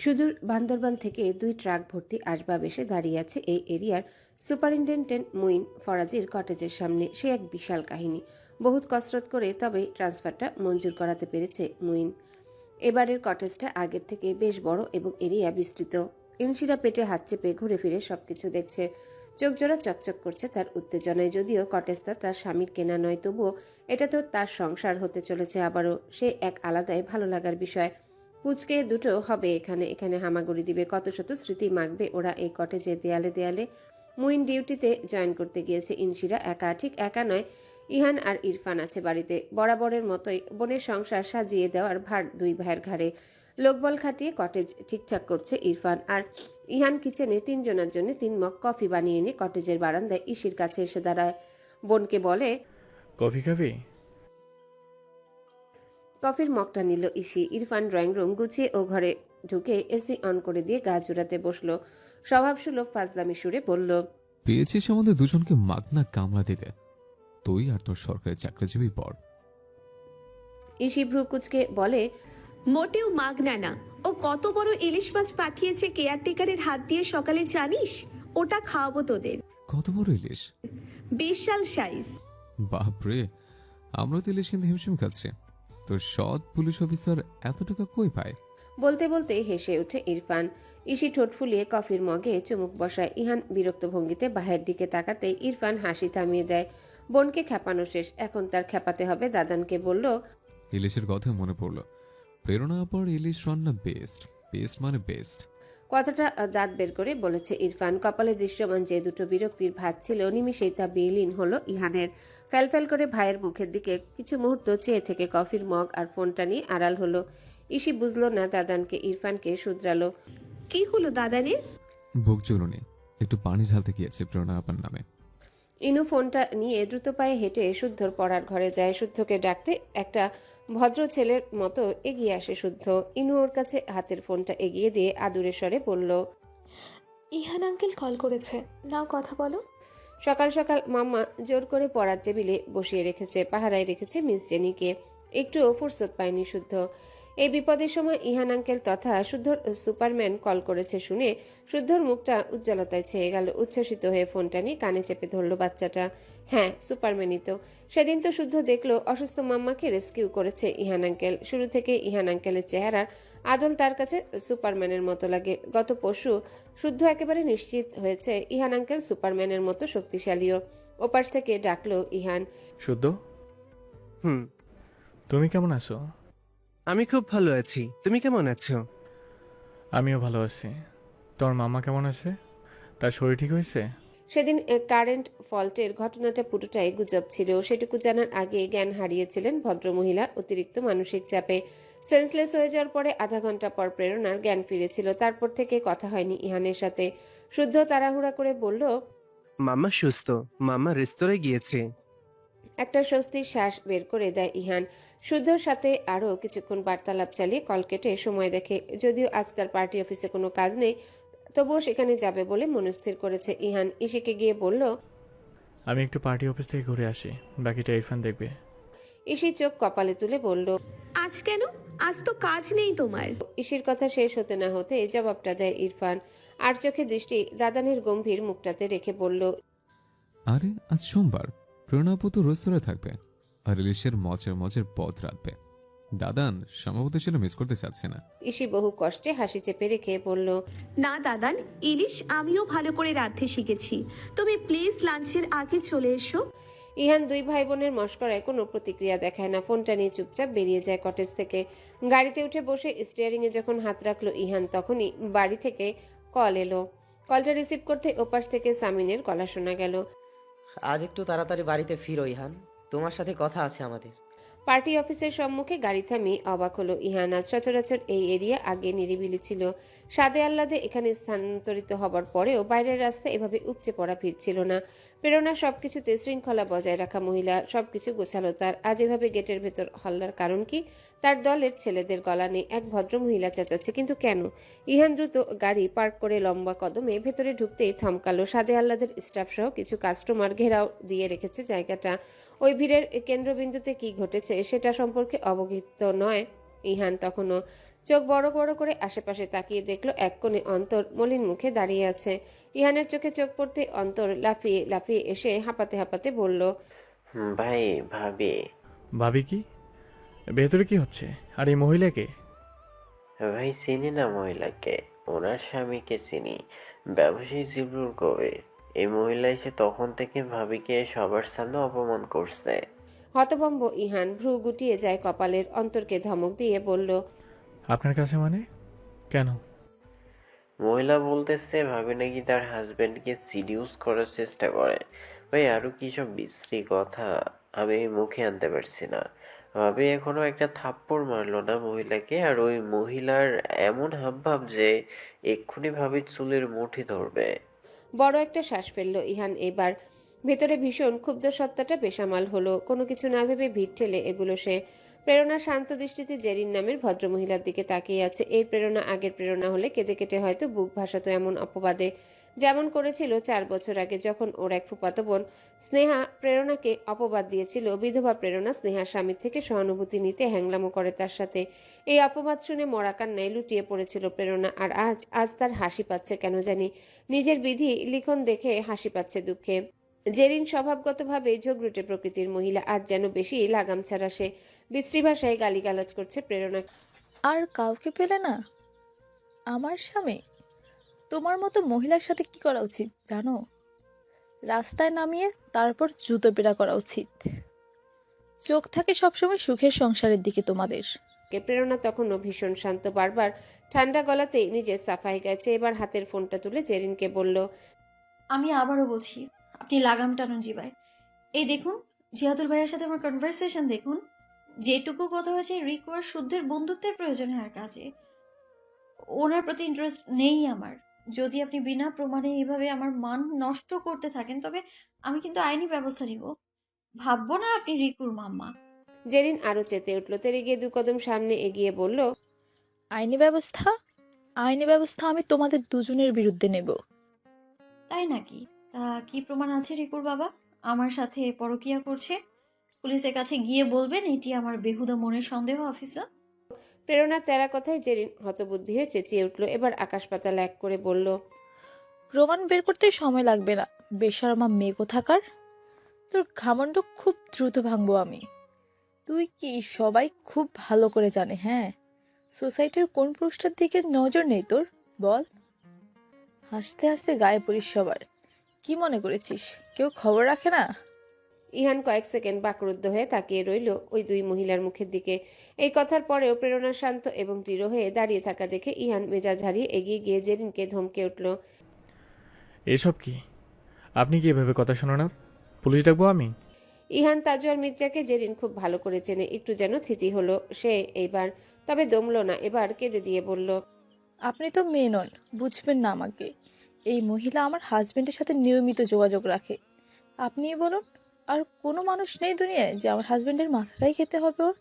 সুদূর বান্দরবান থেকে 2 ট্রাক ভর্তি আসবাব এসে দাঁড়িয়ে আছে এই এরিয়ার সুপারিনটেন্ডেন্ট মুইন ফরাজির কটেজের সামনে। সে এক বিশাল কাহিনী। বহুত কসরত করে তবে ট্রান্সফারটা মঞ্জুর করাতে পেরেছে মুইন। এবারের কটেজটা আগের থেকে বেশ বড় এবং এরিয়া বিস্তৃত। ইনশিরা পেটে হাত চেপে ঘুরে ফিরে সবকিছু দেখছে। চোখজোড়া চকচক করছে তার উত্তেজনায়। যদিও কটেজটা তার স্বামীর কেনা নয়, তবুও এটা তো তার সংসার হতে চলেছে আবারও। সে এক আলাদাই ভালো লাগার বিষয়। পুচকে দুটো হবে এখানে, এখানে হামাগুড়ি দিবে, কত শত স্মৃতি মাখবে ওরা এই কটেজে দেয়ালে দেয়ালে। মুইন ডিউটিতে জয়েন করতে গিয়েছে ইনশিরা একা, ঠিক একা নয়, ইহান আর ইরফান আছে বাড়িতে। বরাবরের মতোই বোনের সংসার সাজিয়ে দেওয়ার ভার দুই ভাইয়ের ঘাড়ে। লোকবল খাটিয়ে কটেজ ঠিকঠাক করছে ইরফান, আর ইহান কিচেনে 3 জনের জন্য 3 মগ কফি বানিয়ে এনে কটেজের বারান্দায় ইসির কাছে এসে দাঁড়ায়। বোনকে বলে, কফি খাবি? কফির মগটা নিল ইসি। ইরফান ড্রয়িং রুম গুছিয়ে ও ঘরে ঢুকে এসি অন করে দিয়ে গা জোড়াতে বসলো। স্বভাবসুলভ ফাজলামি সুরে বলল, পেয়েছিস আমাদের দুজনকে মাগনা কামলা দিতে, তুই আর তোর সরকারি চাকরিজীবী বর। ইসি ভ্রু কুচকে বলে, মোটেও মাগনা না। ও কত বড় ইলিশ মাছ পাঠিয়েছে কেয়ারটেকারের হাত দিয়ে সকালে, জানিস? ওটা খাওয়াবো তোদের। কত বড় ইলিশ? বিশাল সাইজ। বাপরে, আমরা তো ইলিশ কিন্তু হিমশিম খাচ্ছি। তোর সৎ পুলিশ অফিসার এত টাকা কই পায়? বলতে বলতে হেসে ওঠে ইরফান। ইসি ঠোঁট ফুলিয়ে কফির মগে চুমুক বসায়। ইহান বিরক্ত ভঙ্গিতে বাহের দিকে তাকাতেই ইরফান হাসি থামিয়ে দেয়। বোনকে খেপানো শেষ, এখন তার খেপাতে হবে দাদানকে। বলল, ইলিশের কথা মনে পড়লো। প্রেরণা আপার ইলিশ রান্না বেস্ট, বেস্ট মানে বেস্ট। কথাটা দাঁত বের করে বলেছে ইরফান। কপালে দৃশ্যমান যে দুটো বিরক্তির ভাঁজ ছিল, নিমিষেই তা বিলীন হলো ইহানের। ফ্যালফ্যাল করে ভাইয়ের মুখের দিকে কিছু মুহূর্ত চেয়ে থেকে কফির মগ আর ফোনটা নিয়ে আড়াল হলো। ইসি বুঝলো না দাদানকে, ইরফানকে শুধরালো। কি হলো দাদানের? বুক চলুনি, একটু পানি ঢালতে গিয়েছে প্রেরণা আপার নামে। ইনু ফোনটা নিয়ে দ্রুত পায়ে হেঁটে শুদ্ধর পড়ার ঘরে যায়। শুদ্ধকে ডাকতে একটা ভদ্র ছেলের মতো এগিয়ে আসে শুদ্ধ। ইনু ওর কাছে হাতের ফোনটা এগিয়ে দিয়ে আদুরে স্বরে বলল, ইহান আঙ্কেল কল করেছে, নাও কথা বলো। সকাল সকাল মাম্মা জোর করে পড়ার টেবিলে বসিয়ে রেখেছে, পাহারায় রেখেছে মিস জেনিকে। একটুও ফুরসত পায়নি শুদ্ধ। এই বিপদের সময় ইহান আঙ্কেল তথা শুদ্ধর সুপারম্যান কল করেছে শুনে শুদ্ধর মুখটা উজ্জ্বলতায় ছেয়ে গেল। উচ্ছ্বসিত হয়ে ফোনটা নিয়ে কানে চেপে ধরল বাচ্চাটা। হ্যাঁ, সুপারম্যানই তো। সেদিন তো শুদ্ধ দেখলো অসুস্থ মাম্মাকে রেস্কিউ করেছে ইহান আঙ্কেল। শুরু থেকে ইহান আঙ্কেলের চেহারার আদল তার কাছে সুপারম্যানের মতো লাগে। গত পরশু শুদ্ধ একেবারে নিশ্চিত হয়েছে ইহান আঙ্কেল সুপারম্যানের মতো শক্তিশালীও। ওপাশ থেকে ডাকলো ইহান, শুদ্ধ, তুমি কেমন আছো? আমি খুব ভালো আছি, তুমি কেমন আছো? আমিও ভালো আছি। তোর মামা কেমন আছে? তার শরীর ঠিক হয়েছে? সেদিন কারেন্ট ফল্টের ঘটনাটা পুরোটাই গুজব ছিল। সেটুকু জানার আগে জ্ঞান হারিয়েছিলেন ভদ্রমহিলা অতিরিক্ত মানসিক চাপে। সেন্সলেস হয়ে যাওয়ার পরে আধা ঘন্টা পর প্রেরণার জ্ঞান ফিরেছিল। তারপর থেকে কথা হয়নি ইহানের সাথে। শুদ্ধ তাড়াহুড়া করে বলল, মাম্মা সুস্থ, মাম্মা রেস্তোরাঁয় গিয়েছে। একটা স্বস্তির শ্বাস বের করে দেয় ইহান। শুদ্ধর সাথে আরও কিছুক্ষণ বার্তালাপ চালিয়ে কল কেটে সময় দেখে। যদিও আজ তার পার্টি অফিসে কোনো কাজ নেই, তবুও সেখানে যাবে বলে মনস্থির করেছে ইহান। ইসিকে গিয়ে বলল, আমি একটু পার্টি অফিস থেকে ঘুরে আসি, বাকিটা ইরফান দেখবে। ইসি চোখ কপালে তুলে বলল, আজ কেন? আজ তো কাজ নেই তোমার। ইসির কথা শেষ হতে না হতে জবাবটা দেয় ইরফান। আর চোখে দৃষ্টি দাদানের গম্ভীর মুখটাতে রেখে বলল, আরে আজ সোমবার, প্রেরণা আপু তো রেস্তোরাঁয় থাকবে আর ইলিশের মজের মজের পথ রাখবে। দাদান সম্ভবত সেটা মিস করতে চাচ্ছে না। ইসি বহু কষ্টে হাসি চেপে রেখে বলল, না দাদান, ইলিশ আমিও ভালো করে রাঁধতে শিখেছি। তুমি প্লিজ লাঞ্চের আগে চলে এসো। ইহান দুই ভাই বোনের মশকরায় কোনো প্রতিক্রিয়া দেখায় না। ফোনটা নিয়ে চুপচাপ বেরিয়ে যায় কটেজ থেকে। গাড়িতে উঠে বসে স্টিয়ারিং এ যখন হাত রাখলো ইহান, তখনই বাড়ি থেকে কল এলো। কলটা রিসিভ করতে ওপাশ থেকে সামিনের গলা শোনা গেল। আজ একটু তাড়াতাড়ি বাড়িতে ফিরো ইহান, তোমার সাথে কথা আছে আমাদের। পার্টি অফিসের সম্মুখে গাড়ি থামিয়ে অবাক হলো ইহান। আজ সচরাচর এই এরিয়া আগে নিরিবিলি ছিল। সাদে আহ্লাদে এখানে স্থানান্তরিত হবার পরেও বাইরের রাস্তা এভাবে উপচে পড়া ভিড় ছিল না। প্রেরণা সবকিছুতে শৃঙ্খলা বজায় রাখা মহিলা, সবকিছু গোছালো তার। আজ এভাবে গেটের ভেতর হল্লার কারণ কি? তার দলের ছেলেদের গলা নেই, এক ভদ্র মহিলা চেঁচাচ্ছে, কিন্তু কেন? ইহান দ্রুত গাড়ি পার্ক করে লম্বা কদমে ভেতরে ঢুকতেই থমকালো। সাদে আহ্লাদের স্টাফ সহ কিছু কাস্টমার ঘেরাও দিয়ে রেখেছে জায়গাটা। ওই ভিড়ের কেন্দ্রবিন্দুতে কি ঘটেছে সেটা সম্পর্কে অবগত নয় ইহান তখনও। চোখ বড় বড় করে আশেপাশে তাকিয়ে দেখলো এক কোণে অন্তর মলিন মুখে দাঁড়িয়ে আছে। ইহানের চোখে চোখ পড়তে অন্তর লাফিয়ে লাফিয়ে এসে হাঁপাতে হাঁপাতে বলল, ভাই ভাবি। ভাবি কি? ভেতরে কি হচ্ছে? আর এই মহিলাকে? ভাই চিনি না মহিলাকে, ওনার স্বামীকে চিনি, ব্যবসায়ী জিবরুল কবির। এই মহিলা এসে তখন থেকে ভাবিকে সবার সামনে অপমান করছে। হতভম্ব ইহান ভ্রু গুটিয়ে যায় কপালের। অন্তরকে ধমক দিয়ে বলল, আপনার কাছে মানে? কেন? মহিলা বলতেছে ভাবি নাকি তার হাজবেন্ডকে সিডিউস করার চেষ্টা করে। ভাই আরো কি সব বিশ্রী কথা আমি মুখে আনতে পারছি না। ভাবি এখনো একটা থাপ্পড় মারলো না মহিলাকে, আর ওই মহিলার এমন হাবভাব যে এক্ষুনি ভাবির চুলের মুঠি ধরবে। বড় একটা শ্বাস ফেললো ইহান এবার। ভেতরে ভীষণ ক্ষুব্ধ সত্তাটা বেসামাল হলো। কোনো কিছু না ভেবে ভিড় ঠেলে এগুলো সে। প্রেরণা শান্ত দৃষ্টিতে জেরিন নামের ভদ্রমহিলার দিকে তাকিয়ে আছে। এই প্রেরণা আগের প্রেরণা হলে কেঁদে কেটে হয়তো বুক ভাসাতো এমন অপবাদে, যেমন করেছিল 4 বছর আগে যখন ওর এক ফুফাতো বোন স্নেহা প্রেরণাকে অপবাদ দিয়েছিল। বিধবা প্রেরণা স্নেহার স্বামীর থেকে সহানুভূতি নিতে হ্যাংলামো করে তার সাথে। এই অপবাদ শুনে মরা কান্নায় লুটিয়ে পড়েছিল প্রেরণা। আর আজ তার হাসি পাচ্ছে কেন জানি। নিজের বিধি লিখন দেখে হাসি পাচ্ছে দুঃখে। জেরিন স্বভাবগতভাবে ঝগড়ুটে প্রকৃতির মহিলা, আজ যেন বেশি লাগাম ছাড়া। সে বিশ্রী ভাষায় গালিগালাজ করছে প্রেরণা। আর কাউকে পেলে না? আমার স্বামী তোমার মতো মহিলার সাথে কি করা উচিত জানো? রাস্তায় নামিয়ে তারপর জুতো পেটা করা উচিত। চোখ থাকে সবসময় সুখের সংসারের দিকে তোমাদের। প্রেরণা তখনও ভীষণ শান্ত। বারবার ঠান্ডা গলাতেই নিজের সাফাই গেছে। এবার হাতের ফোনটা তুলে জেরিনকে বলল, আমি আবারও বলছি, আপনি লাগাম টানুন জিবায়। এই দেখুন, জিয়াদুল ভাইয়ের সাথে আমার কনভারসেশন দেখুন। যেটুকু কথা হয়েছে রিকু আর শুদ্ধের বন্ধুত্বের প্রয়োজন হয় কাজে, ওনার প্রতি ইন্টারেস্ট নেই আমার। যদি আপনি বিনা প্রমাণে এভাবে আমার মান নষ্ট করতে থাকেন তবে আমি কিন্তু আইনি ব্যবস্থা নিব। ভাববো না আপনি রিকুর মাম্মা। জেরিন আরো চেতে উঠল। তেরে গিয়ে 2 কদম সামনে এগিয়ে বলল, আইনি ব্যবস্থা? আইনি ব্যবস্থা আমি তোমাদের দুজনের বিরুদ্ধে নেব। তাই নাকি? তা কি প্রমাণ আছে রিকুর বাবা আমার সাথে পরকিয়া করছে? পুলিশের কাছে গিয়ে বলবেন এটি আমার বেহুদা মনের সন্দেহ অফিসার। প্রেরণার তেরা কথায় জেরিন হতবুদ্ধি হয়ে চেঁচিয়ে উঠল। এবার আকাশ পাতাল এক করে বলল, প্রমাণ বের করতে সময় লাগবে না, বেশরমা মেয়ে কোথাকার। তোর ঘামণ্ড খুব দ্রুত ভাঙবো আমি। তুই কি সবাই খুব ভালো করে জানে? হ্যাঁ, সোসাইটির কোন পুরুষটার দিকে নজর নেই তোর বল? হাসতে হাসতে গায়ে পড়িস সবার। কি মনে করেছিস কেউ খবর রাখে না? ইহান কয়েক সেকেন্ড বাকরুদ্ধ হয়ে তাকিয়ে রইল ওই 2 মহিলার মুখের দিকে। এই কথার পরেও প্রেরণা শান্ত এবং দৃঢ় হয়ে দাঁড়িয়ে থাকা দেখে ইহান মেজাজ হারিয়ে এগিয়ে গিয়ে জেরিনকে ধমকে উঠল, এসব কি? আপনি কি এভাবে কথা শোনান? পুলিশ ডাকবো আমি? ইহান তাজওয়ার মির্জাকে জেরিন খুব ভালো করে চেনে। একটু যেন থিতি হলো সে এইবার, তবে দমল না। এবার কেঁদে দিয়ে বলল, আপনি তো মেয়ে নন, বুঝবেন না আমাকে। এই মহিলা আমার হাজবেন্ডের সাথে নিয়মিত যোগাযোগ রাখে। আপনিই বলুন, আর কোনো মানুষ নেই দুনিয়ায় যে আমার হাজবেন্ডের মাথাটাই খেতে হবে ওর?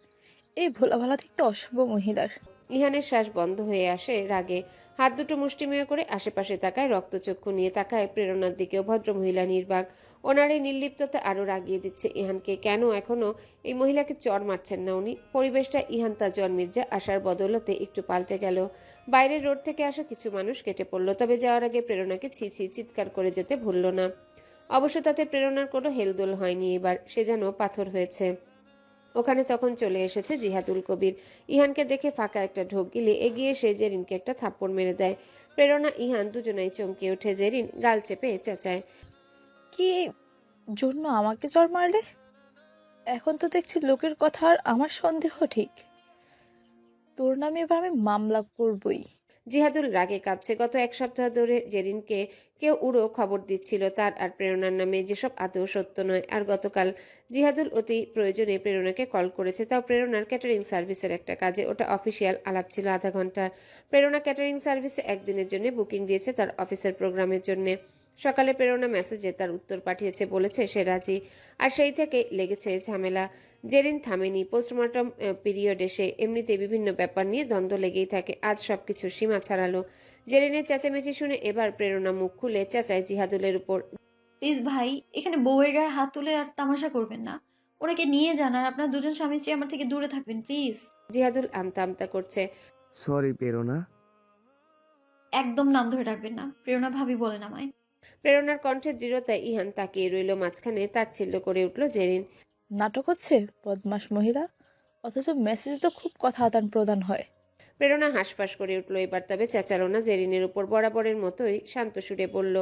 এই ভোলা ভালা দেখতে অসভ্য মহিলার। ইহানের শ্বাস বন্ধ হয়ে আসে রাগে। হাত দুটো মুষ্টিমেয় করে আশেপাশে তাকায়, রক্তচক্ষু নিয়ে তাকায় প্রেরণার দিকেও। ভদ্রমহিলা নির্বাক। ওনার এই নির্লিপ্ততা আরো রাগিয়ে দিচ্ছে ইহানকে। কেন এখনো এই মহিলাকে চর মারছেন না উনি? পরিবেশটা ইহান তাজওয়ার মির্জা আসার বদৌলতে একটু পাল্টে গেল। বাইরের রোড থেকে আসা কিছু মানুষ কেটে পড়ল, তবে যাওয়ার আগে প্রেরণাকে ছি ছি চিৎকার করে যেতে ভুলল না। অবশ্য তাতে প্রেরণার কোনো হেলদোল হয়নি। এবার সে যেন পাথর হয়েছে। ওখানে তখন চলে এসেছে জিহাদুল কবির। ইহানকে দেখে ফাঁকা একটা ঢোক গিলে এগিয়ে এসে জেরিনকে একটা থাপ্পড় মেরে দেয়। প্রেরণা ইহান দুজনাই চমকে ওঠে। জেরিন গাল চেপে চেঁচায়, কি জন্য আমাকে চড় মারলে? এখন তো দেখছি লোকের কথা আর আমার সন্দেহ ঠিক। তোর নামে এবার আমি মামলা করবই। জিহাদুল রাগে কাঁপছে। গত 1 সপ্তাহ ধরে জেরিনকে কেউ উড়ো খবর দিচ্ছিল তার আর প্রেরণার নামে, যেসব আদৌ সত্য নয়। আর গতকাল জিহাদুল অতি প্রয়োজনে প্রেরণাকে কল করেছে, তাও প্রেরণার ক্যাটারিং সার্ভিসের একটা কাজে। ওটা অফিসিয়াল আলাপ ছিল আধা ঘন্টার। প্রেরণা ক্যাটারিং সার্ভিসে একদিনের জন্য বুকিং দিয়েছে তার অফিসের প্রোগ্রামের জন্য। সকালে প্রেরণা মেসেজে তার উত্তর পাঠিয়েছে, বলেছে সে রাজি। আর সেই থেকে লেগেছে ঝামেলা। জেরিন থামেনি। পোস্টমর্টম পিরিয়ড এসে এমনিতে বিভিন্ন ব্যাপার নিয়ে দ্বন্দ্ব লেগেই থাকে। আজ সবকিছু সীমা ছাড়ালো। জেরিনের চেঁচামেচি শুনে এবার প্রেরণা মুখ খুলে চেঁচায় জিহাদুলের উপর, প্লিজ ভাই, এখানে বউয়ের গায়ে হাত তুলে আর তামাশা করবেন না। ওনাকে নিয়ে যান আর আপনার দুজন স্বামী স্ত্রী আমার থেকে দূরে থাকবেন প্লিজ। জিহাদুল আমতা আমতা করছে। সরি প্রেরণা। একদম নাম ধরে ডাকবেন না, প্রেরণা ভাবি বলেন আমায়। প্রেরণার কণ্ঠের দৃঢ়তায় ইহান তাকিয়ে রইল, মাঝখানে তাচ্ছিল্য করে উঠল জেরিন। নাটক হচ্ছে বদমাস মহিলা, অথচ মেসেজে তো খুব কথা আদান প্রদান হয়। প্রেরণা হাঁসফাঁস করে উঠল, এবার তবে চেঁচালো না। জেরিনের উপর বরাবরের মতোই শান্ত সুরে বলল,